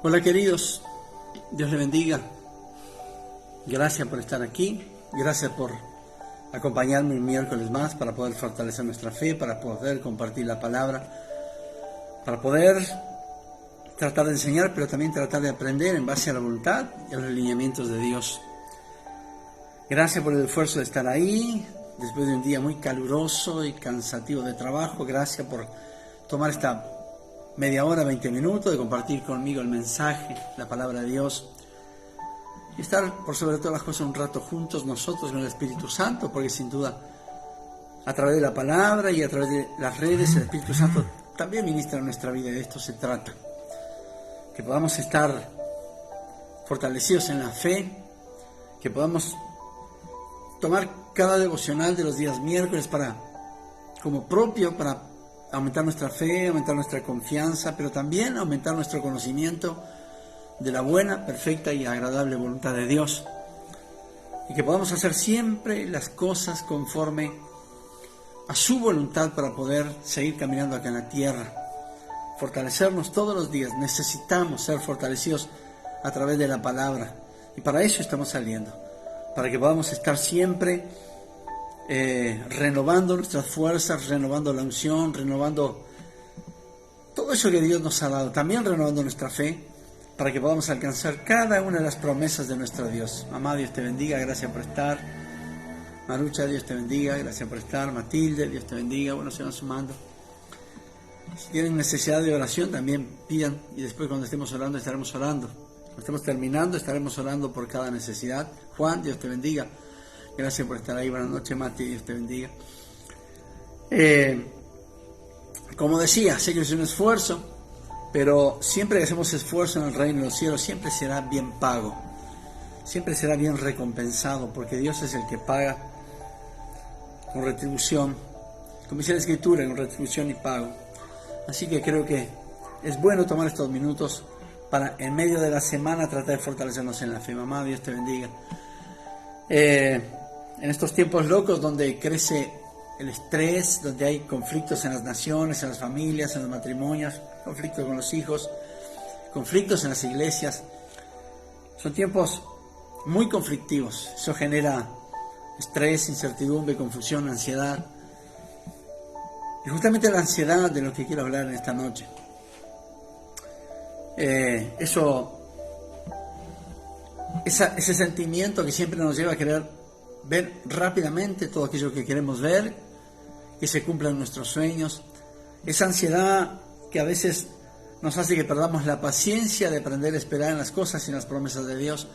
Hola queridos, Dios les bendiga. Gracias por estar aquí, gracias por acompañarme un miércoles más para poder fortalecer nuestra fe, para poder compartir la palabra, para poder tratar de enseñar, pero también tratar de aprender en base a la voluntad y a los lineamientos de Dios. Gracias por el esfuerzo de estar ahí, después de un día muy caluroso y cansativo de trabajo. Gracias por tomar esta media hora, 20 minutos de compartir conmigo el mensaje, la palabra de Dios. Y estar, por sobre todas las cosas, un rato juntos nosotros con el Espíritu Santo, porque sin duda, a través de la palabra y a través de las redes, el Espíritu Santo también ministra en nuestra vida, y de esto se trata. Que podamos estar fortalecidos en la fe, que podamos tomar cada devocional de los días miércoles como propio para aumentar nuestra fe, aumentar nuestra confianza, pero también aumentar nuestro conocimiento de la buena, perfecta y agradable voluntad de Dios. Y que podamos hacer siempre las cosas conforme a su voluntad para poder seguir caminando acá en la tierra. Fortalecernos todos los días. Necesitamos ser fortalecidos a través de la palabra. Y para eso estamos saliendo. Para que podamos estar siempre renovando nuestras fuerzas, renovando la unción, renovando todo eso que Dios nos ha dado. También renovando nuestra fe, para que podamos alcanzar cada una de las promesas de nuestro Dios. Mamá, Dios te bendiga, gracias por estar. Marucha, Dios te bendiga, gracias por estar. Matilde, Dios te bendiga. Bueno, se van sumando. Si tienen necesidad de oración, también pidan, y después cuando estemos orando, estaremos orando. Cuando estemos terminando, estaremos orando por cada necesidad. Juan, Dios te bendiga. Gracias por estar ahí. Buenas noches, Mati, Dios te bendiga. Como decía, sé que es un esfuerzo, pero siempre que hacemos esfuerzo en el reino de los cielos, siempre será bien pago. Siempre será bien recompensado, porque Dios es el que paga con retribución. Como dice la Escritura, con retribución y pago. Así que creo que es bueno tomar estos minutos para, en medio de la semana, tratar de fortalecernos en la fe. Mamá, Dios te bendiga. En estos tiempos locos donde crece el estrés, donde hay conflictos en las naciones, en las familias, en los matrimonios, conflictos con los hijos, conflictos en las iglesias, son tiempos muy conflictivos. Eso genera estrés, incertidumbre, confusión, ansiedad. Y justamente la ansiedad de lo que quiero hablar en esta noche. Ese sentimiento que siempre nos lleva a querer ver rápidamente todo aquello que queremos ver, que se cumplan nuestros sueños. Esa ansiedad que a veces nos hace que perdamos la paciencia de aprender a esperar en las cosas y en las promesas de Dios.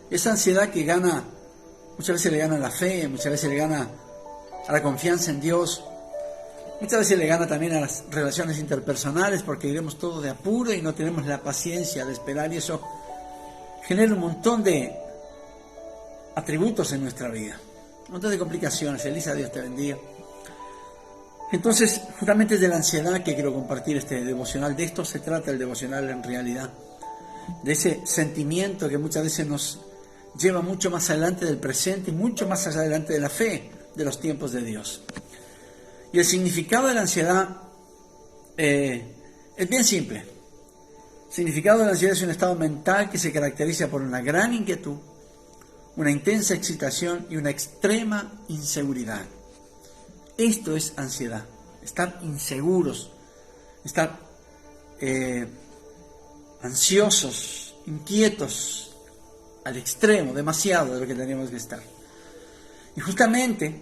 Esa ansiedad que muchas veces le gana a la fe, muchas veces le gana a la confianza en Dios, muchas veces le gana también a las relaciones interpersonales, porque queremos todo de apuro y no tenemos la paciencia de esperar, y eso genera un montón de atributos en nuestra vida, un montón de complicaciones. Elisa, Dios te bendiga. Entonces, justamente es de la ansiedad que quiero compartir este devocional. De esto se trata el devocional en realidad, de ese sentimiento que muchas veces nos lleva mucho más adelante del presente y mucho más adelante de la fe de los tiempos de Dios. Y el significado de la ansiedad es bien simple. El significado de la ansiedad es un estado mental que se caracteriza por una gran inquietud, una intensa excitación y una extrema inseguridad. Esto es ansiedad, estar inseguros, estar ansiosos, inquietos, al extremo, demasiado de lo que tenemos que estar. Y justamente,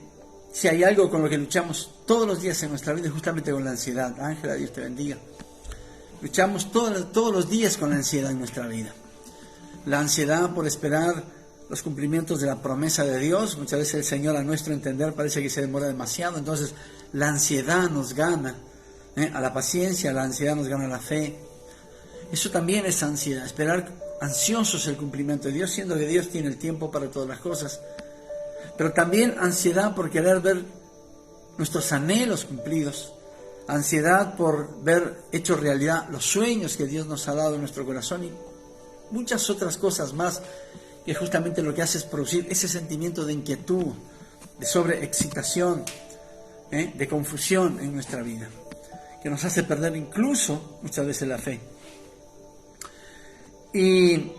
si hay algo con lo que luchamos todos los días en nuestra vida, es justamente con la ansiedad. Ángela, Dios te bendiga. Luchamos todos los días con la ansiedad en nuestra vida. La ansiedad por esperar los cumplimientos de la promesa de Dios. Muchas veces el Señor, a nuestro entender, parece que se demora demasiado. Entonces la ansiedad nos gana a la paciencia, la ansiedad nos gana la fe. Eso también es ansiedad, esperar ansiosos el cumplimiento de Dios, siendo que Dios tiene el tiempo para todas las cosas. Pero también ansiedad por querer ver nuestros anhelos cumplidos, ansiedad por ver hechos realidad los sueños que Dios nos ha dado en nuestro corazón, y muchas otras cosas más, que justamente lo que hace es producir ese sentimiento de inquietud, de sobreexcitación, de confusión en nuestra vida, que nos hace perder incluso muchas veces la fe. Y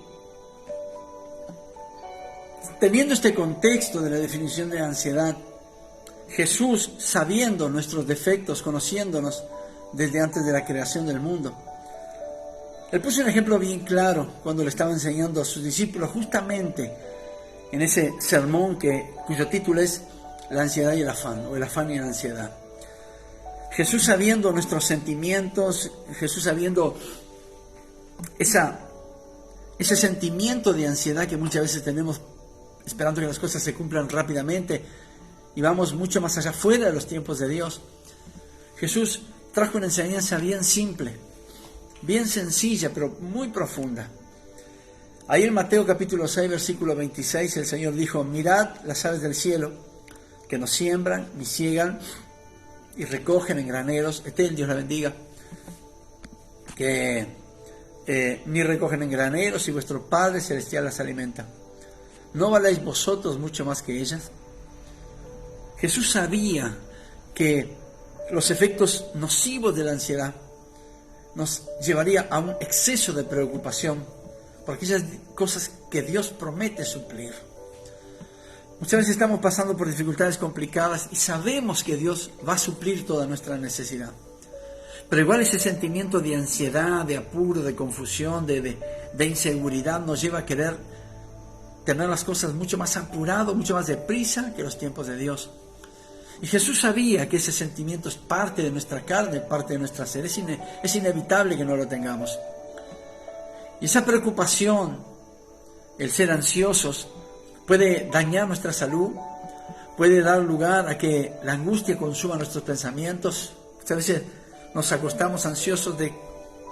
teniendo este contexto de la definición de ansiedad, Jesús, sabiendo nuestros defectos, conociéndonos desde antes de la creación del mundo, Él puso un ejemplo bien claro cuando le estaba enseñando a sus discípulos justamente en ese sermón cuyo título es La ansiedad y el afán, o el afán y la ansiedad. Jesús, sabiendo nuestros sentimientos, Jesús sabiendo ese sentimiento de ansiedad que muchas veces tenemos esperando que las cosas se cumplan rápidamente y vamos mucho más allá, fuera de los tiempos de Dios, Jesús trajo una enseñanza bien simple, bien sencilla, pero muy profunda. Ahí en Mateo capítulo 6, versículo 26, el Señor dijo: mirad las aves del cielo, que no siembran, ni ciegan, y recogen en graneros. Dios la bendiga. Que ni recogen en graneros, y vuestro Padre Celestial las alimenta. ¿No valéis vosotros mucho más que ellas? Jesús sabía que los efectos nocivos de la ansiedad nos llevaría a un exceso de preocupación por aquellas cosas que Dios promete suplir. Muchas veces estamos pasando por dificultades complicadas y sabemos que Dios va a suplir toda nuestra necesidad. Pero igual ese sentimiento de ansiedad, de apuro, de confusión, de inseguridad nos lleva a querer tener las cosas mucho más apurado, mucho más deprisa que los tiempos de Dios. Y Jesús sabía que ese sentimiento es parte de nuestra carne, parte de nuestra ser. Es inevitable que no lo tengamos. Y esa preocupación, el ser ansiosos, puede dañar nuestra salud, puede dar lugar a que la angustia consuma nuestros pensamientos. Muchas veces nos acostamos ansiosos de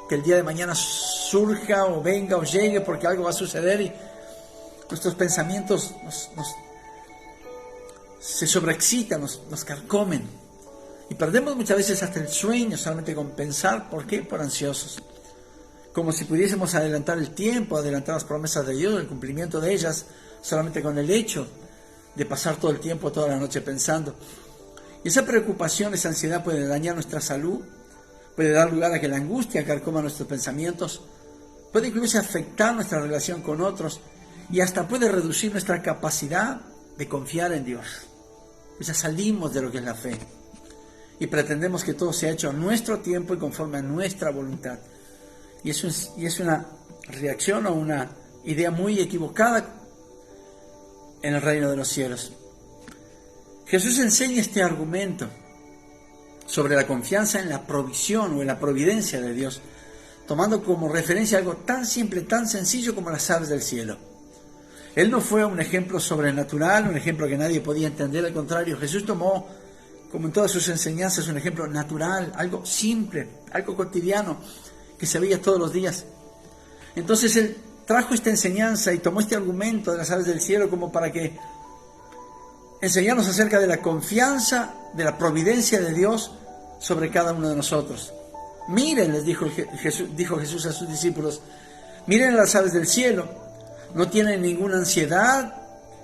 que el día de mañana surja o venga o llegue porque algo va a suceder y nuestros pensamientos se sobreexcitan, nos carcomen y perdemos muchas veces hasta el sueño solamente con pensar. ¿Por qué? Por ansiosos. Como si pudiésemos adelantar el tiempo, adelantar las promesas de Dios, el cumplimiento de ellas, solamente con el hecho de pasar todo el tiempo, toda la noche pensando. Y esa preocupación, esa ansiedad puede dañar nuestra salud, puede dar lugar a que la angustia carcoma nuestros pensamientos, puede incluso afectar nuestra relación con otros y hasta puede reducir nuestra capacidad de confiar en Dios. Ya salimos de lo que es la fe y pretendemos que todo sea hecho a nuestro tiempo y conforme a nuestra voluntad. Y es una reacción o una idea muy equivocada en el reino de los cielos. Jesús enseña este argumento sobre la confianza en la provisión o en la providencia de Dios, tomando como referencia algo tan simple, tan sencillo como las aves del cielo. Él no fue un ejemplo sobrenatural, un ejemplo que nadie podía entender, al contrario, Jesús tomó, como en todas sus enseñanzas, un ejemplo natural, algo simple, algo cotidiano, que se veía todos los días. Entonces Él trajo esta enseñanza y tomó este argumento de las aves del cielo como para que enseñarnos acerca de la confianza, de la providencia de Dios sobre cada uno de nosotros. Miren, les dijo Jesús a sus discípulos, miren las aves del cielo, no tienen ninguna ansiedad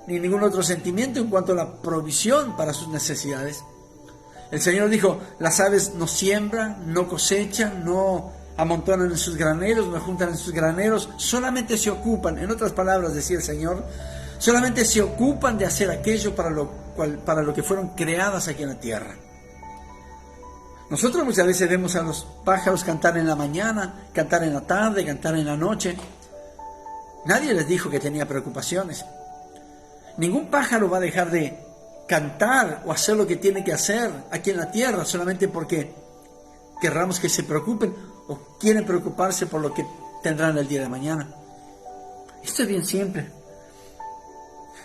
ni ningún otro sentimiento en cuanto a la provisión para sus necesidades. El Señor dijo, las aves no siembran, no cosechan, no amontonan en sus graneros, no juntan en sus graneros, solamente se ocupan, en otras palabras decía el Señor, solamente se ocupan de hacer aquello para lo que fueron creadas aquí en la tierra. Nosotros muchas veces vemos a los pájaros cantar en la mañana, cantar en la tarde, cantar en la noche. Nadie les dijo que tenía preocupaciones. Ningún pájaro va a dejar de cantar o hacer lo que tiene que hacer aquí en la tierra solamente porque querramos que se preocupen o quieren preocuparse por lo que tendrán el día de mañana. Esto es bien simple.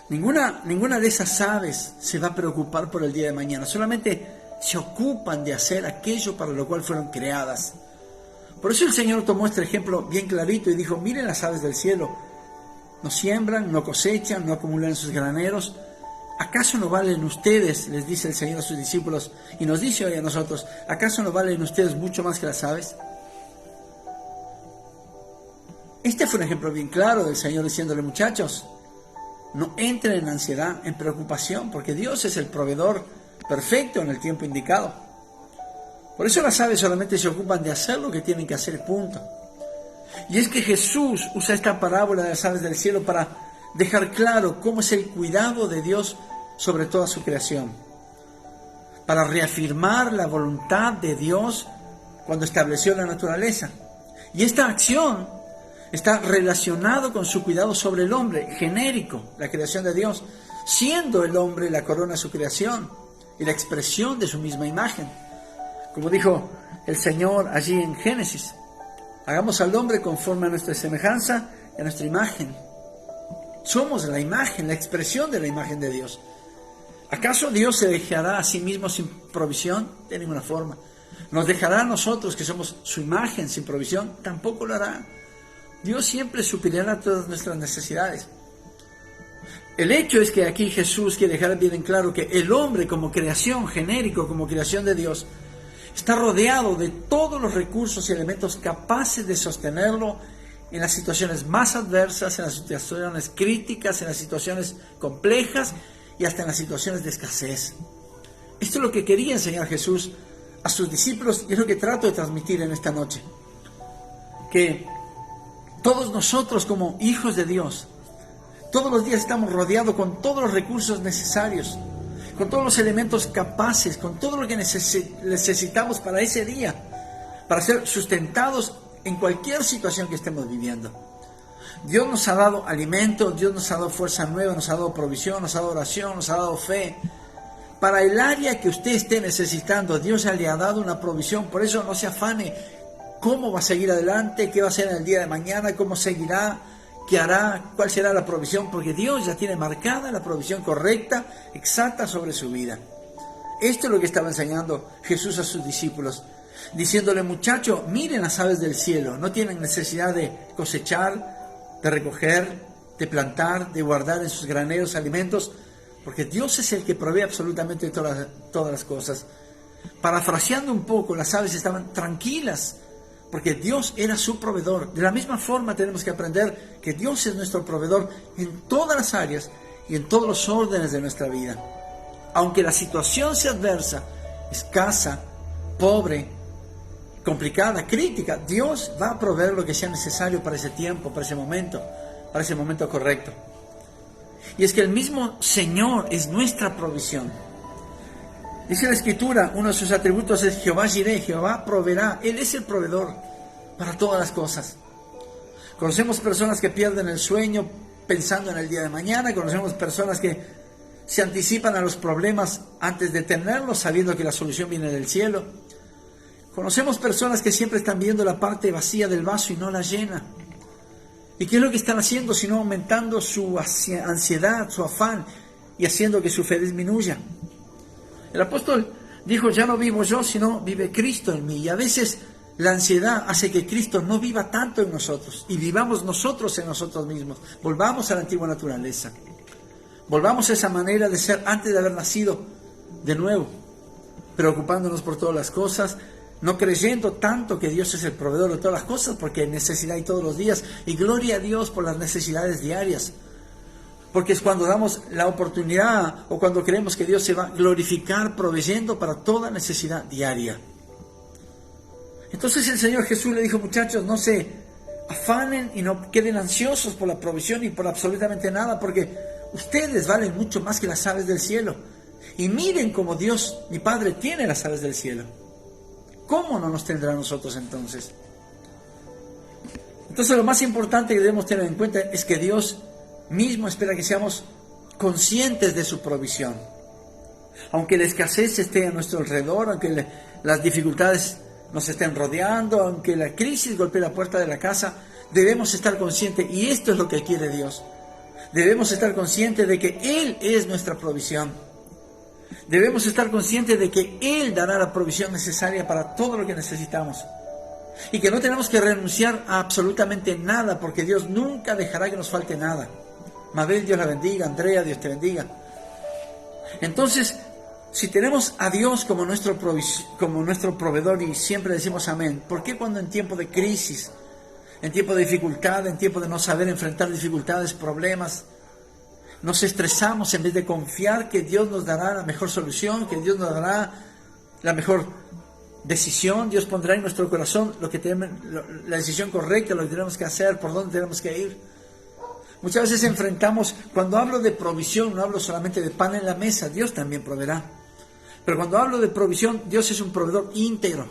Ninguna de esas aves se va a preocupar por el día de mañana. Solamente se ocupan de hacer aquello para lo cual fueron creadas. Por eso el Señor tomó este ejemplo bien clarito y dijo, miren las aves del cielo. No siembran, no cosechan, no acumulan en sus graneros. ¿Acaso no valen ustedes, les dice el Señor a sus discípulos, y nos dice hoy a nosotros, ¿acaso no valen ustedes mucho más que las aves? Este fue un ejemplo bien claro del Señor diciéndole, muchachos, no entren en ansiedad, en preocupación, porque Dios es el proveedor perfecto en el tiempo indicado. Por eso las aves solamente se ocupan de hacer lo que tienen que hacer, punto. Y es que Jesús usa esta parábola de las aves del cielo para dejar claro cómo es el cuidado de Dios sobre toda su creación, para reafirmar la voluntad de Dios cuando estableció la naturaleza. Y esta acción está relacionado con su cuidado sobre el hombre, genérico, la creación de Dios, siendo el hombre la corona de su creación y la expresión de su misma imagen. Como dijo el Señor allí en Génesis, hagamos al hombre conforme a nuestra semejanza y a nuestra imagen. Somos la imagen, la expresión de la imagen de Dios. ¿Acaso Dios se dejará a sí mismo sin provisión? De ninguna forma. ¿Nos dejará a nosotros que somos su imagen sin provisión? Tampoco lo hará. Dios siempre suplirá todas nuestras necesidades. El hecho es que aquí Jesús quiere dejar bien en claro que el hombre como creación, genérico, como creación de Dios, está rodeado de todos los recursos y elementos capaces de sostenerlo en las situaciones más adversas, en las situaciones críticas, en las situaciones complejas y hasta en las situaciones de escasez. Esto es lo que quería enseñar Jesús a sus discípulos y es lo que trato de transmitir en esta noche. Que todos nosotros como hijos de Dios, todos los días estamos rodeados con todos los recursos necesarios, con todos los elementos capaces, con todo lo que necesitamos para ese día, para ser sustentados en cualquier situación que estemos viviendo. Dios nos ha dado alimento, Dios nos ha dado fuerza nueva, nos ha dado provisión, nos ha dado oración, nos ha dado fe. Para el área que usted esté necesitando, Dios ya le ha dado una provisión. Por eso no se afane cómo va a seguir adelante, qué va a hacer en el día de mañana, cómo seguirá, qué hará, cuál será la provisión, porque Dios ya tiene marcada la provisión correcta, exacta sobre su vida. Esto es lo que estaba enseñando Jesús a sus discípulos, diciéndole: muchachos, miren las aves del cielo, no tienen necesidad de cosechar, de recoger, de plantar, de guardar en sus graneros alimentos, porque Dios es el que provee absolutamente todas las cosas. Parafraseando un poco, las aves estaban tranquilas, porque Dios era su proveedor. De la misma forma tenemos que aprender que Dios es nuestro proveedor en todas las áreas y en todos los órdenes de nuestra vida. Aunque la situación sea adversa, escasa, pobre, complicada, crítica, Dios va a proveer lo que sea necesario para ese tiempo, para ese momento correcto. Y es que el mismo Señor es nuestra provisión. Dice la Escritura, uno de sus atributos es Jehová Jireh, Jehová proveerá. Él es el proveedor para todas las cosas. Conocemos personas que pierden el sueño pensando en el día de mañana, conocemos personas que se anticipan a los problemas antes de tenerlos, sabiendo que la solución viene del cielo. Conocemos personas que siempre están viendo la parte vacía del vaso y no la llena. ¿Y qué es lo que están haciendo? Sino aumentando su ansiedad, su afán, y haciendo que su fe disminuya. El apóstol dijo: ya no vivo yo, sino vive Cristo en mí. Y a veces la ansiedad hace que Cristo no viva tanto en nosotros y vivamos nosotros en nosotros mismos. Volvamos a la antigua naturaleza. Volvamos a esa manera de ser antes de haber nacido de nuevo, preocupándonos por todas las cosas, no creyendo tanto que Dios es el proveedor de todas las cosas, porque necesidad hay todos los días, y gloria a Dios por las necesidades diarias, porque es cuando damos la oportunidad o cuando creemos que Dios se va a glorificar proveyendo para toda necesidad diaria. Entonces el Señor Jesús le dijo: muchachos, no se afanen y no queden ansiosos por la provisión y por absolutamente nada, porque ustedes valen mucho más que las aves del cielo. Y miren cómo Dios, mi Padre, tiene las aves del cielo. ¿Cómo no nos tendrá a nosotros entonces? Entonces lo más importante que debemos tener en cuenta es que Dios mismo espera que seamos conscientes de su provisión. Aunque la escasez esté a nuestro alrededor, aunque las dificultades nos estén rodeando, aunque la crisis golpee la puerta de la casa, debemos estar conscientes, y esto es lo que quiere Dios. Debemos estar conscientes de que Él es nuestra provisión. Debemos estar conscientes de que Él dará la provisión necesaria para todo lo que necesitamos. Y que no tenemos que renunciar a absolutamente nada, porque Dios nunca dejará que nos falte nada. Mabel, Dios la bendiga. Andrea, Dios te bendiga. Entonces, si tenemos a Dios como nuestro proveedor y siempre decimos amén, ¿por qué cuando en tiempo de crisis, en tiempo de dificultad, en tiempo de no saber enfrentar dificultades, problemas, nos estresamos en vez de confiar que Dios nos dará la mejor solución, que Dios nos dará la mejor decisión, Dios pondrá en nuestro corazón la decisión correcta, lo que tenemos que hacer, por dónde tenemos que ir. Muchas veces enfrentamos, cuando hablo de provisión, no hablo solamente de pan en la mesa, Dios también proveerá. Pero cuando hablo de provisión, Dios es un proveedor íntegro.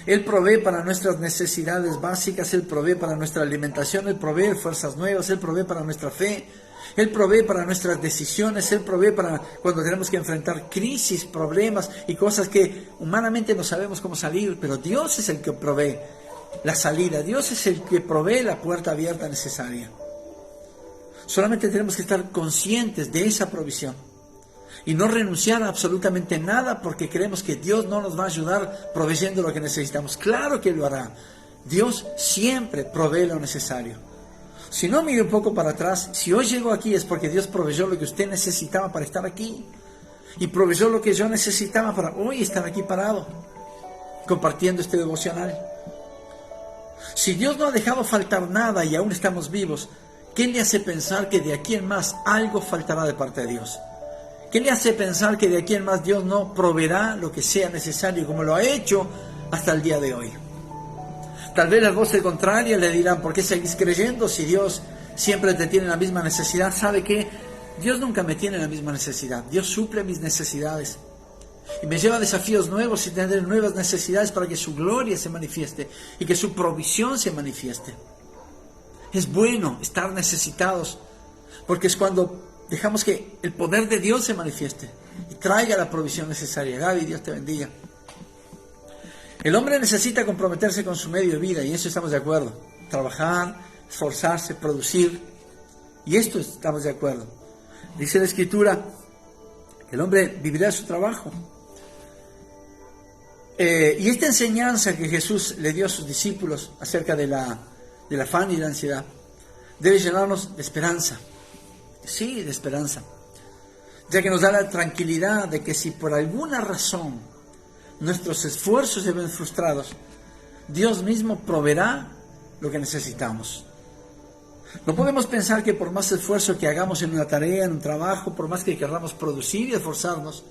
Él provee para nuestras necesidades básicas, Él provee para nuestra alimentación, Él provee fuerzas nuevas, Él provee para nuestra fe, Él provee para nuestras decisiones, Él provee para cuando tenemos que enfrentar crisis, problemas y cosas que humanamente no sabemos cómo salir, pero Dios es el que provee la salida, Dios es el que provee la puerta abierta necesaria. Solamente tenemos que estar conscientes de esa provisión y no renunciar a absolutamente nada porque creemos que Dios no nos va a ayudar proveyendo lo que necesitamos. Claro que lo hará. Dios siempre provee lo necesario. Si no, mire un poco para atrás. Si hoy llego aquí es porque Dios proveyó lo que usted necesitaba para estar aquí. Y proveyó lo que yo necesitaba para hoy estar aquí parado, compartiendo este devocional. Si Dios no ha dejado faltar nada y aún estamos vivos, ¿qué le hace pensar que de aquí en más algo faltará de parte de Dios? ¿Qué le hace pensar que de aquí en más Dios no proveerá lo que sea necesario, como lo ha hecho hasta el día de hoy? Tal vez las voces contrarias le dirán, ¿por qué seguís creyendo si Dios siempre te tiene la misma necesidad? ¿Sabe qué? Dios nunca me tiene la misma necesidad. Dios suple mis necesidades. Y me lleva a desafíos nuevos y tener nuevas necesidades para que su gloria se manifieste y que su provisión se manifieste. Es bueno estar necesitados, porque es cuando dejamos que el poder de Dios se manifieste y traiga la provisión necesaria. Gaby, Dios te bendiga. El hombre necesita comprometerse con su medio de vida, y en eso estamos de acuerdo. Trabajar, esforzarse, producir, y esto estamos de acuerdo. Dice la Escritura, el hombre vivirá de su trabajo. Y esta enseñanza que Jesús le dio a sus discípulos acerca del afán y de la ansiedad debe llenarnos de esperanza. Sí, de esperanza, ya que nos da la tranquilidad de que si por alguna razón nuestros esfuerzos se ven frustrados, Dios mismo proveerá lo que necesitamos. No podemos pensar que por más esfuerzo que hagamos en una tarea, en un trabajo, por más que queramos producir y esforzarnos,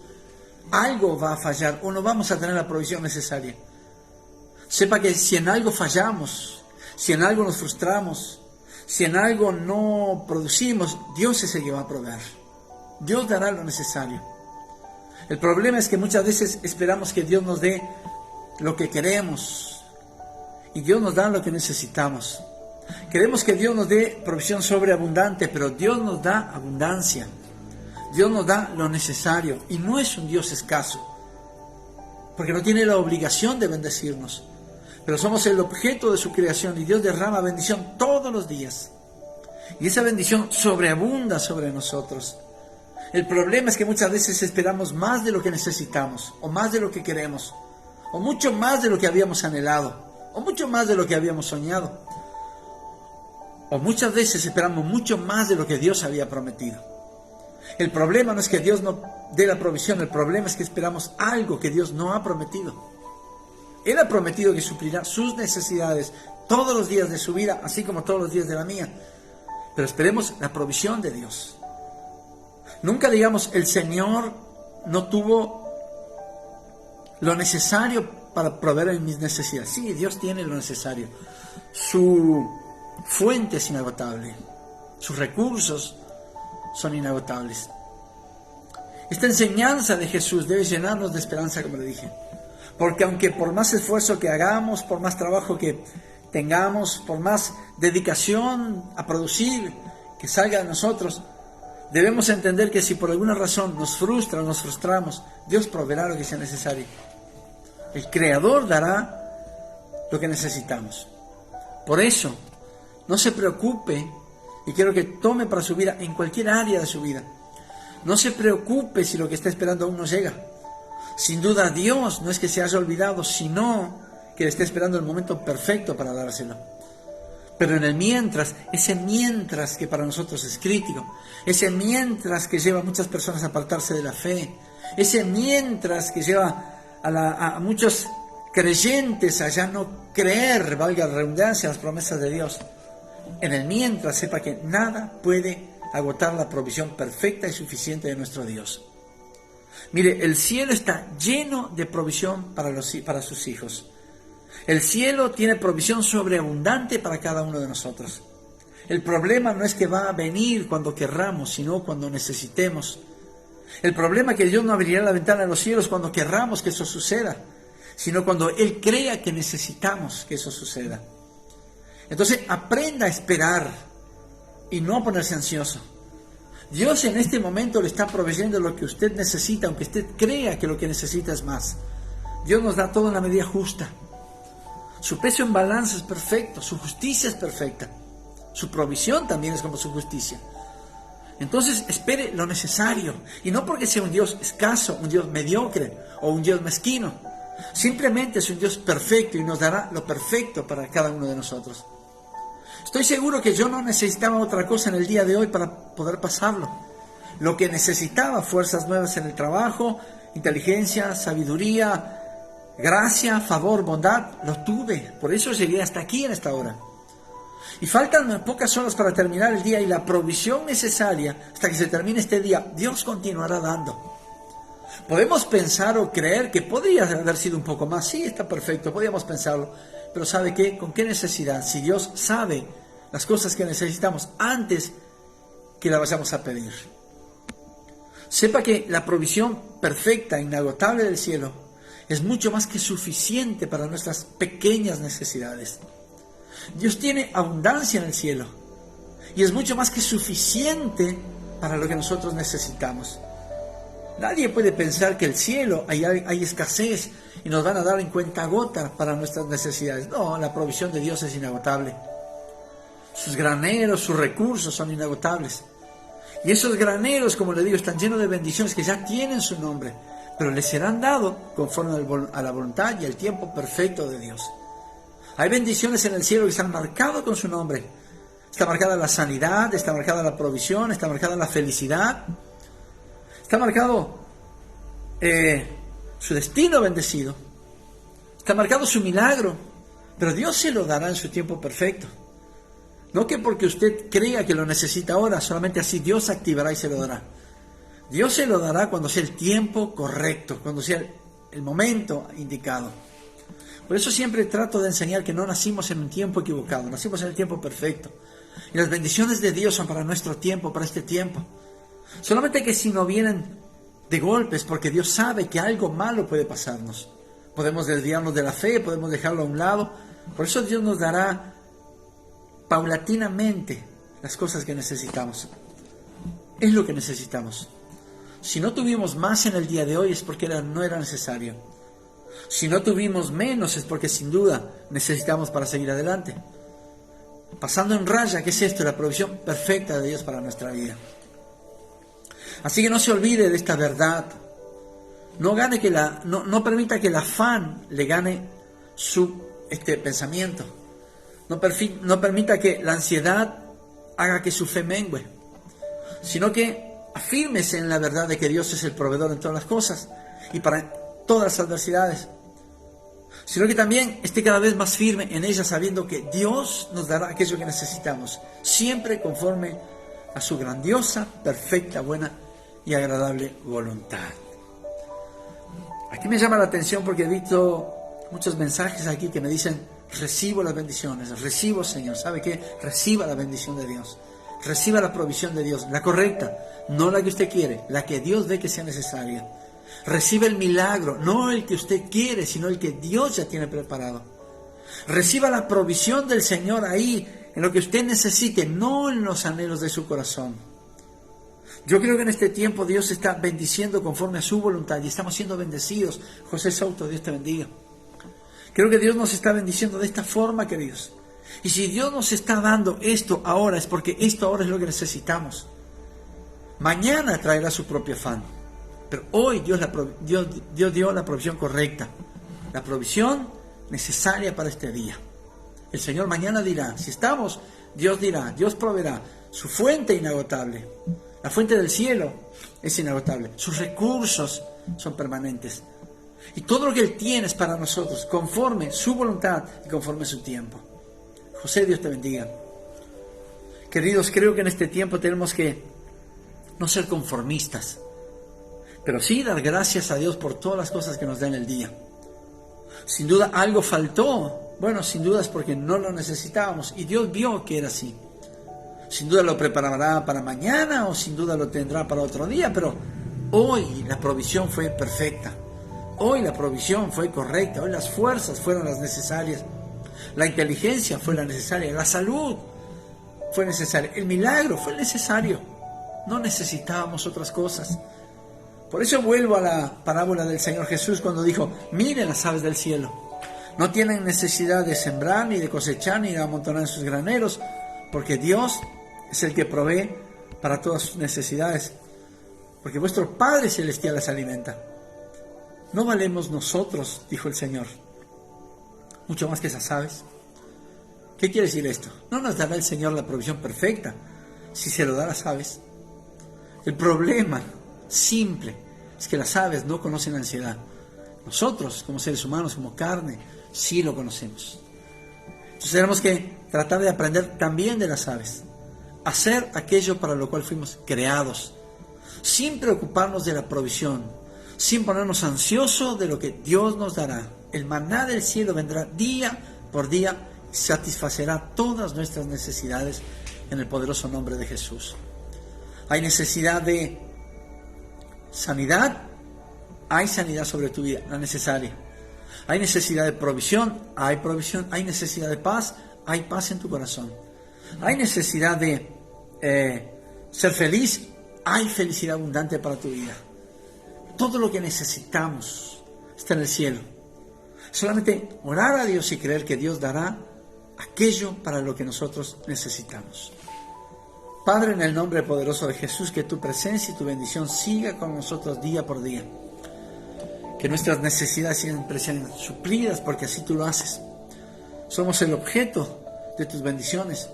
algo va a fallar o no vamos a tener la provisión necesaria. Sepa que si en algo fallamos, si en algo nos frustramos, si en algo no producimos, Dios es el que va a proveer. Dios dará lo necesario. El problema es que muchas veces esperamos que Dios nos dé lo que queremos y Dios nos da lo que necesitamos. Queremos que Dios nos dé provisión sobreabundante, pero Dios nos da abundancia. Dios nos da lo necesario y no es un Dios escaso, porque no tiene la obligación de bendecirnos. Pero somos el objeto de su creación y Dios derrama bendición todos los días. Y esa bendición sobreabunda sobre nosotros. El problema es que muchas veces esperamos más de lo que necesitamos, o más de lo que queremos, o mucho más de lo que habíamos anhelado, o mucho más de lo que habíamos soñado. O muchas veces esperamos mucho más de lo que Dios había prometido. El problema no es que Dios no dé la provisión, el problema es que esperamos algo que Dios no ha prometido. Él ha prometido que suplirá sus necesidades todos los días de su vida, así como todos los días de la mía. Pero esperemos la provisión de Dios. Nunca digamos, el Señor no tuvo lo necesario para proveer en mis necesidades. Sí, Dios tiene lo necesario. Su fuente es inagotable. Sus recursos son inagotables. Esta enseñanza de Jesús debe llenarnos de esperanza, como le dije. Porque aunque por más esfuerzo que hagamos, por más trabajo que tengamos, por más dedicación a producir que salga de nosotros, debemos entender que si por alguna razón nos frustra o nos frustramos, Dios proveerá lo que sea necesario. El Creador dará lo que necesitamos. Por eso, no se preocupe, y quiero que tome para su vida, en cualquier área de su vida, no se preocupe si lo que está esperando aún no llega. Sin duda Dios no es que se haya olvidado, sino que le está esperando el momento perfecto para dárselo. Pero en el mientras, ese mientras que para nosotros es crítico, ese mientras que lleva a muchas personas a apartarse de la fe, ese mientras que lleva a muchos creyentes a ya no creer, valga la redundancia, las promesas de Dios. En el mientras, sepa que nada puede agotar la provisión perfecta y suficiente de nuestro Dios. Mire, el cielo está lleno de provisión para sus hijos. El cielo tiene provisión sobreabundante para cada uno de nosotros. El problema no es que va a venir cuando querramos, sino cuando necesitemos. El problema es que Dios no abrirá la ventana de los cielos cuando querramos que eso suceda, sino cuando Él crea que necesitamos que eso suceda. Entonces, aprenda a esperar y no a ponerse ansioso. Dios en este momento le está proveyendo lo que usted necesita, aunque usted crea que lo que necesita es más. Dios nos da todo en la medida justa. Su peso en balanza es perfecto, su justicia es perfecta. Su provisión también es como su justicia. Entonces espere lo necesario, y no porque sea un Dios escaso, un Dios mediocre o un Dios mezquino. Simplemente es un Dios perfecto y nos dará lo perfecto para cada uno de nosotros. Estoy seguro que yo no necesitaba otra cosa en el día de hoy para poder pasarlo. Lo que necesitaba, fuerzas nuevas en el trabajo, inteligencia, sabiduría, gracia, favor, bondad, lo tuve. Por eso llegué hasta aquí en esta hora. Y faltan pocas horas para terminar el día, y la provisión necesaria hasta que se termine este día, Dios continuará dando. Podemos pensar o creer que podría haber sido un poco más. Sí, está perfecto, podríamos pensarlo. Pero ¿sabe qué? ¿Con qué necesidad? Si Dios sabe las cosas que necesitamos antes que las vayamos a pedir. Sepa que la provisión perfecta, inagotable del cielo es mucho más que suficiente para nuestras pequeñas necesidades. Dios tiene abundancia en el cielo y es mucho más que suficiente para lo que nosotros necesitamos. Nadie puede pensar que el cielo hay escasez y nos van a dar en cuentagota para nuestras necesidades. No, la provisión de Dios es inagotable. Sus graneros, sus recursos son inagotables. Y esos graneros, como le digo, están llenos de bendiciones que ya tienen su nombre, pero les serán dados conforme a la voluntad y el tiempo perfecto de Dios. Hay bendiciones en el cielo que están marcadas con su nombre. Está marcada la sanidad, está marcada la provisión, está marcada la felicidad. Está marcado su destino bendecido. Está marcado su milagro. Pero Dios se lo dará en su tiempo perfecto. No que porque usted crea que lo necesita ahora, solamente así Dios activará y se lo dará. Dios se lo dará cuando sea el tiempo correcto, cuando sea el momento indicado. Por eso siempre trato de enseñar que no nacimos en un tiempo equivocado, nacimos en el tiempo perfecto. Y las bendiciones de Dios son para nuestro tiempo, para este tiempo. Solamente que si no vienen de golpes, porque Dios sabe que algo malo puede pasarnos. Podemos desviarnos de la fe, podemos dejarlo a un lado. Por eso Dios nos dará paulatinamente las cosas que necesitamos. Es lo que necesitamos. Si no tuvimos más en el día de hoy es porque no era necesario. Si no tuvimos menos es porque sin duda necesitamos para seguir adelante. Pasando en raya, ¿qué es esto? La provisión perfecta de Dios para nuestra vida. Así que no se olvide de esta verdad. No permita que el afán le gane su pensamiento. No permita que la ansiedad haga que su fe mengue, sino que afírmese en la verdad de que Dios es el proveedor en todas las cosas y para todas las adversidades, sino que también esté cada vez más firme en ella, sabiendo que Dios nos dará aquello que necesitamos, siempre conforme a su grandiosa, perfecta, buena y agradable voluntad. Aquí me llama la atención porque he visto muchos mensajes aquí que me dicen: recibo las bendiciones, recibo, Señor. ¿Sabe qué? Reciba la bendición de Dios, reciba la provisión de Dios, la correcta, no la que usted quiere, la que Dios ve que sea necesaria. Reciba el milagro, no el que usted quiere, sino el que Dios ya tiene preparado. Reciba la provisión del Señor ahí, en lo que usted necesite, no en los anhelos de su corazón. Yo creo que en este tiempo Dios está bendiciendo conforme a su voluntad y estamos siendo bendecidos. José Souto, Dios te bendiga. Creo que Dios nos está bendiciendo de esta forma, queridos. Y si Dios nos está dando esto ahora, es porque esto ahora es lo que necesitamos. Mañana traerá su propio afán. Pero hoy Dios dio la provisión correcta. La provisión necesaria para este día. El Señor mañana dirá, si estamos, Dios dirá, Dios proveerá. Su fuente inagotable. La fuente del cielo es inagotable. Sus recursos son permanentes. Y todo lo que Él tiene es para nosotros, conforme su voluntad y conforme su tiempo. José, Dios te bendiga. Queridos, creo que en este tiempo tenemos que no ser conformistas, pero sí dar gracias a Dios por todas las cosas que nos da en el día. Sin duda algo faltó. Bueno, sin duda es porque no lo necesitábamos y Dios vio que era así. Sin duda lo preparará para mañana o sin duda lo tendrá para otro día, pero hoy la provisión fue perfecta. Hoy la provisión fue correcta. Hoy las fuerzas fueron las necesarias. La inteligencia fue la necesaria. La salud fue necesaria. El milagro fue necesario. No necesitábamos otras cosas. Por eso vuelvo a la parábola del Señor Jesús cuando dijo: miren las aves del cielo. No tienen necesidad de sembrar, ni de cosechar, ni de amontonar en sus graneros, porque Dios es el que provee para todas sus necesidades. Porque vuestro Padre Celestial las alimenta. ¿No valemos nosotros, dijo el Señor, mucho más que esas aves? ¿Qué quiere decir esto? No nos dará el Señor la provisión perfecta si se lo da a las aves. El problema simple es que las aves no conocen la ansiedad. Nosotros, como seres humanos, como carne, sí lo conocemos. Entonces tenemos que tratar de aprender también de las aves. Hacer aquello para lo cual fuimos creados, sin preocuparnos de la provisión, sin ponernos ansiosos de lo que Dios nos dará. El maná del cielo vendrá día por día y satisfacerá todas nuestras necesidades en el poderoso nombre de Jesús. Hay necesidad de sanidad, hay sanidad sobre tu vida, la necesaria. Hay necesidad de provisión, hay provisión. Hay necesidad de paz, hay paz en tu corazón. Hay necesidad de ser feliz, hay felicidad abundante para tu vida. Todo lo que necesitamos está en el cielo. Solamente orar a Dios y creer que Dios dará aquello para lo que nosotros necesitamos. Padre, en el nombre poderoso de Jesús, que tu presencia y tu bendición siga con nosotros día por día. Que nuestras necesidades siempre sean suplidas, porque así tú lo haces. Somos el objeto de tus bendiciones.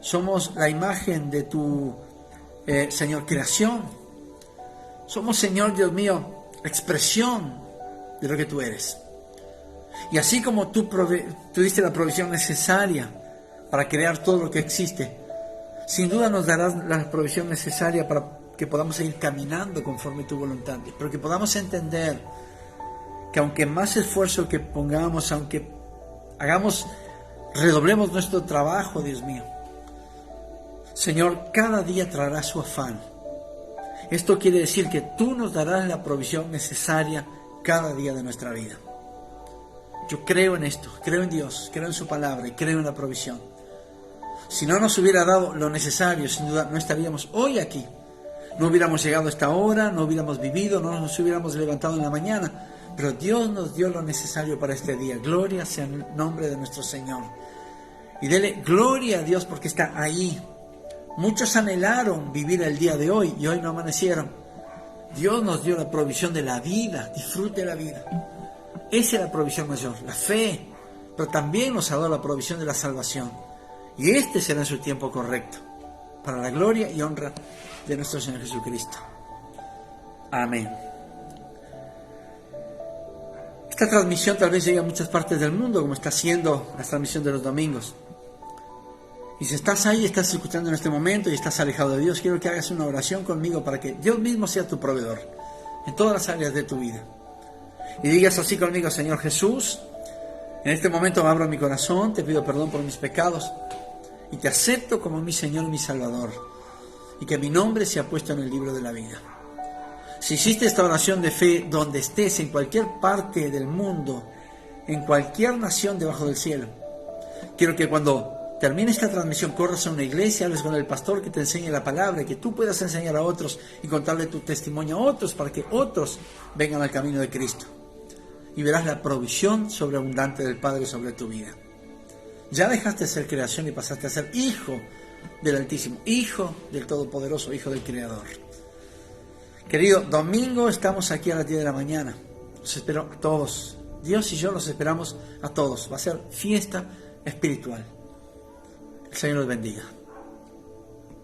Somos la imagen de tu, Señor, creación. Somos, Señor Dios mío, expresión de lo que tú eres. Y así como tú diste la provisión necesaria para crear todo lo que existe, sin duda nos darás la provisión necesaria para que podamos seguir caminando conforme tu voluntad, pero que podamos entender que aunque más esfuerzo que pongamos, aunque redoblemos nuestro trabajo, Dios mío, Señor, cada día traerá su afán. Esto quiere decir que tú nos darás la provisión necesaria cada día de nuestra vida. Yo creo en esto, creo en Dios, creo en su palabra y creo en la provisión. Si no nos hubiera dado lo necesario, sin duda no estaríamos hoy aquí. No hubiéramos llegado a esta hora, no hubiéramos vivido, no nos hubiéramos levantado en la mañana. Pero Dios nos dio lo necesario para este día. Gloria sea en el nombre de nuestro Señor. Y dele gloria a Dios porque está ahí. Muchos anhelaron vivir el día de hoy y hoy no amanecieron. Dios nos dio la provisión de la vida. Disfrute la vida. Esa es la provisión mayor, la fe. Pero también nos ha dado la provisión de la salvación. Y este será en su tiempo correcto, para la gloria y honra de nuestro Señor Jesucristo. Amén. Esta transmisión tal vez llegue a muchas partes del mundo, como está haciendo la transmisión de los domingos. Y si estás ahí, estás escuchando en este momento y estás alejado de Dios, quiero que hagas una oración conmigo para que Dios mismo sea tu proveedor en todas las áreas de tu vida. Y digas así conmigo: Señor Jesús, en este momento me abro mi corazón, te pido perdón por mis pecados y te acepto como mi Señor y mi Salvador, y que mi nombre sea puesto en el libro de la vida. Si hiciste esta oración de fe donde estés, en cualquier parte del mundo, en cualquier nación debajo del cielo, quiero que cuando termine esta transmisión corras a una iglesia, hables con el pastor que te enseñe la palabra, y que tú puedas enseñar a otros y contarle tu testimonio a otros para que otros vengan al camino de Cristo. Y verás la provisión sobreabundante del Padre sobre tu vida. Ya dejaste de ser creación y pasaste a ser hijo del Altísimo, hijo del Todopoderoso, hijo del Creador. Querido, domingo estamos aquí a las 10 de la mañana. Los espero a todos. Dios y yo los esperamos a todos. Va a ser fiesta espiritual. El Señor los bendiga.